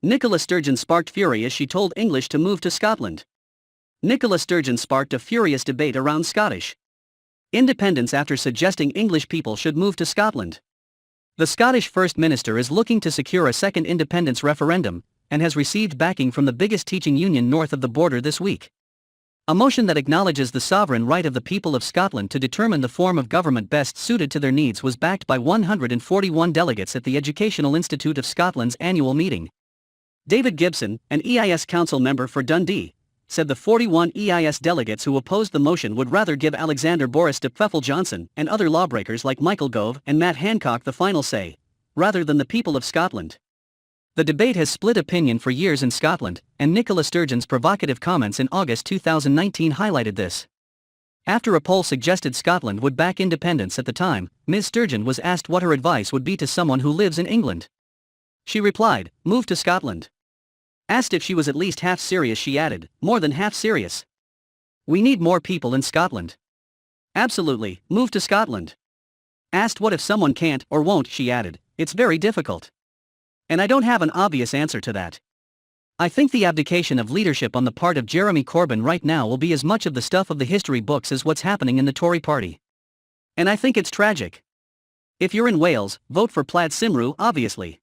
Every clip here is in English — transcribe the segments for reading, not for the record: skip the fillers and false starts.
Nicola Sturgeon sparked fury as she told English to move to Scotland. Nicola Sturgeon sparked a furious debate around Scottish independence after suggesting English people should move to Scotland. The Scottish First Minister is looking to secure a second independence referendum, and has received backing from the biggest teaching union north of the border this week. A motion that acknowledges the sovereign right of the people of Scotland to determine the form of government best suited to their needs was backed by 141 delegates at the Educational Institute of Scotland's annual meeting. David Gibson, an EIS council member for Dundee, said the 41 EIS delegates who opposed the motion would rather give Alexander Boris de Pfeffel-Johnson and other lawbreakers like Michael Gove and Matt Hancock the final say, rather than the people of Scotland. The debate has split opinion for years in Scotland, and Nicola Sturgeon's provocative comments in August 2019 highlighted this. After a poll suggested Scotland would back independence at the time, Ms. Sturgeon was asked what her advice would be to someone who lives in England. She replied, "Move to Scotland." Asked if she was at least half serious, she added, "More than half serious. We need more people in Scotland." "Absolutely, move to Scotland." Asked what if someone can't or won't, she added, "It's very difficult. And I don't have an obvious answer to that. I think the abdication of leadership on the part of Jeremy Corbyn right now will be as much of the stuff of the history books as what's happening in the Tory party. And I think it's tragic. If you're in Wales, vote for Plaid Cymru, obviously."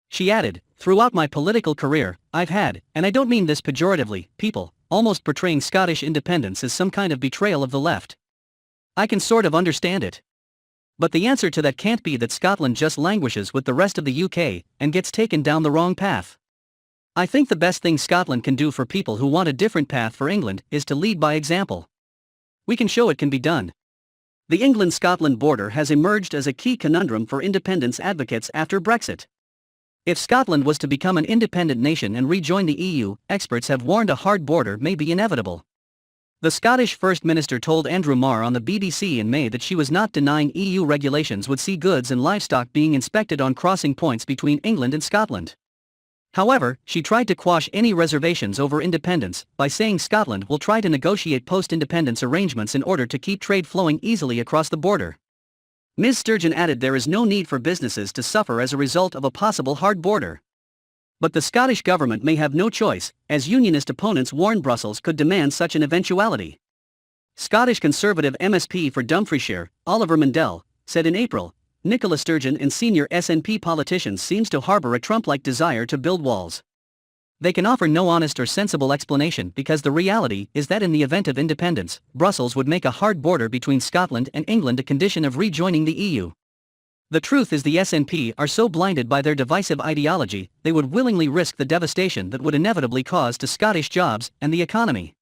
She added, "Throughout my political career, I've had, and I don't mean this pejoratively, people almost portraying Scottish independence as some kind of betrayal of the left. I can sort of understand it. But the answer to that can't be that Scotland just languishes with the rest of the UK and gets taken down the wrong path. I think the best thing Scotland can do for people who want a different path for England is to lead by example. We can show it can be done." The England-Scotland border has emerged as a key conundrum for independence advocates after Brexit. If Scotland was to become an independent nation and rejoin the EU, experts have warned a hard border may be inevitable. The Scottish First Minister told Andrew Marr on the BBC in May that she was not denying EU regulations would see goods and livestock being inspected on crossing points between England and Scotland. However, she tried to quash any reservations over independence by saying Scotland will try to negotiate post-independence arrangements in order to keep trade flowing easily across the border. Ms. Sturgeon added there is no need for businesses to suffer as a result of a possible hard border. But the Scottish government may have no choice, as unionist opponents warn Brussels could demand such an eventuality. Scottish Conservative MSP for Dumfriesshire, Oliver Mundell, said in April, Nicola Sturgeon and senior SNP politicians seems to harbour a Trump-like desire to build walls. They can offer no honest or sensible explanation because the reality is that in the event of independence, Brussels would make a hard border between Scotland and England a condition of rejoining the EU. The truth is the SNP are so blinded by their divisive ideology, they would willingly risk the devastation that would inevitably cause to Scottish jobs and the economy.